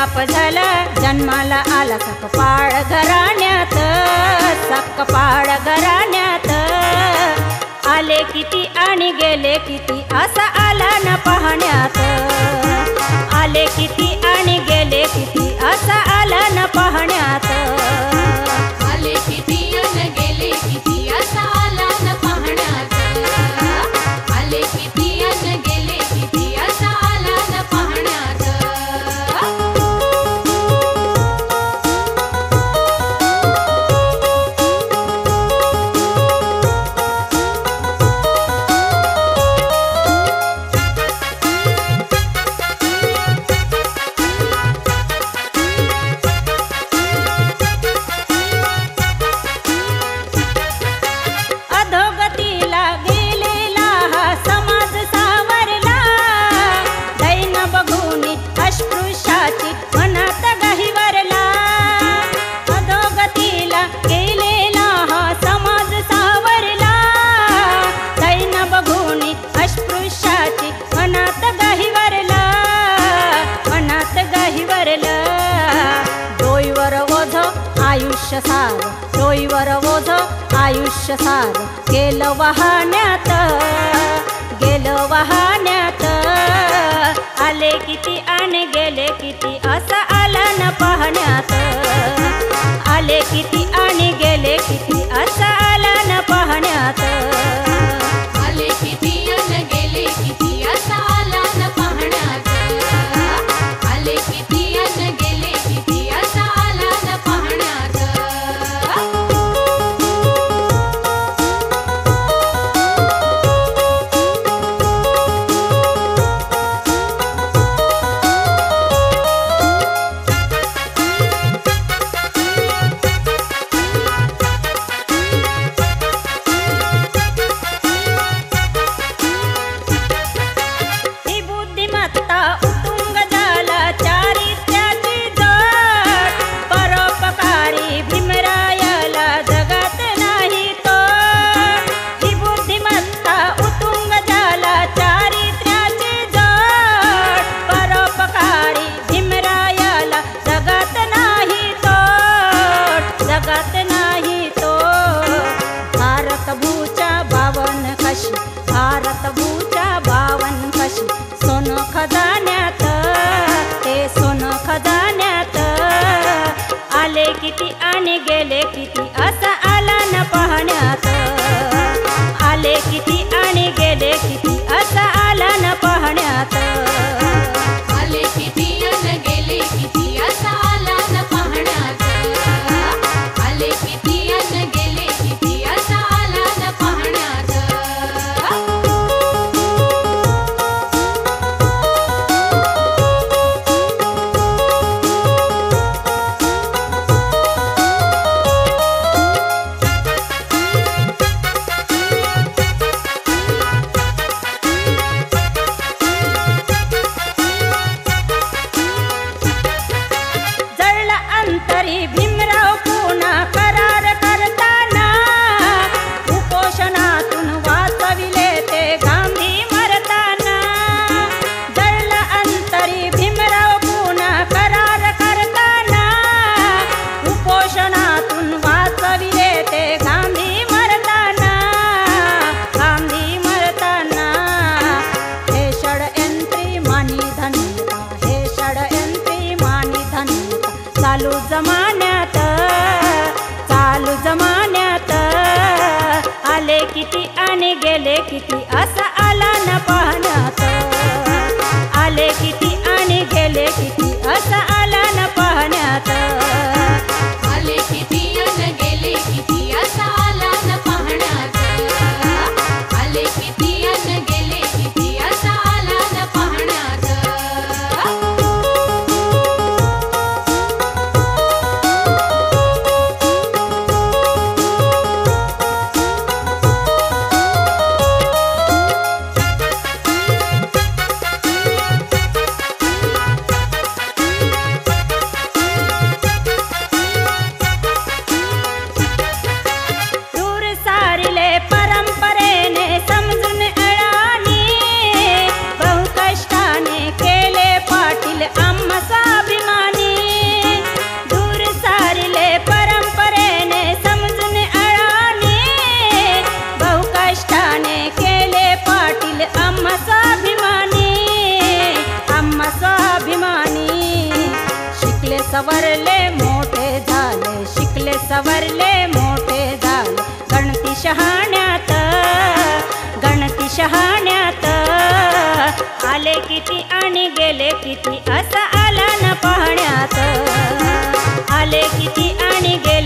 बाप झाला जन्माला आला सकपाळ घराण्यात, सकपाळ घराण्यात. आले किती आणि गेले किती असा आला न पाहण्यात, आले किती आणि गेले किती असा आला न पाहण्यात. आले किती आणि गेले किती असा आला न पाहण्यात, आले किती आणि गेले किती असा आला न पाहण्यात. अधोगतीला गेलेला हा समाज सावरला, दैन बघून अस्पृश्याची मनात गहिवरला. अधोगतीला गेलेला हा समाज सावरला, दैन बघून अस्पृश्याची मनात गहिवरला, मनात गहिवरला. डोईवर ओझ आयुष्य सार, डोईवर ओझ आयुष्य सार. गेलं वाहण्यात, गेलं वाहण्यात. आले किती आणि गेले किती असा आला न पाहण्यात, आले किती आणि गेले किती असा आला न पाहण्यात. आले किती आणि गेले किती असा आला न पाहण्यात, आले किती आणि गेले किती असा आला न पाहण्यात. ही बुद्धिमत्ता उत्तुंग झाला चारित्र्याची जोड, परोपकारी भीमरायाला जगात नाही तोड. ही बुद्धिमत्ता उत्तुंग झाला चारित्र्याची जोड, परोपकारी भीमरायाला जगात नाही तोड, जगात नाही तोड. भारत भूच्या 52 कशी, भारत भूच्या 52 कशी. सोनं खजान्यात, ते सोनं खजान्यात. आले किती आणि गेले किती असा आला न पाहण्यात, आले किती आणि गेले किती असा आला न पाहण्यात. आले किती आणि गेले किती असा आला न पाहण्यात, आले किती आणि गेले किती असा आला न पाहण्यात. जळला अंतरी भीमराव पुन्हा करार करताना, उपोषणातून वाचविले ते गांधी मरताना. जळला अंतरी भीमराव पुन्हा करार करताना, उपोषणातून वाचविले ते गांधी मरताना, गांधी मरताना. हे षडयंत्री मानी धन्यता, हे षडयंत्री मानी धन्यता. चालू जमान्यात, चालू जमान्यात. आले किती आणि गेले किती असा आला न पाहण्यात, आले किती आणि गेले किती असा आला न पाहण्यात. आले किती आणि गेले किती असा आला न पाहण्यात, आले किती आणि गेले किती असा आला न पाहण्यात. सवरले मोठे झाले गणती शहाण्यात, गणती शहाण्यात. आले किती आणि गेले किती असा आला न पाहण्यात, आले किती आणि गेले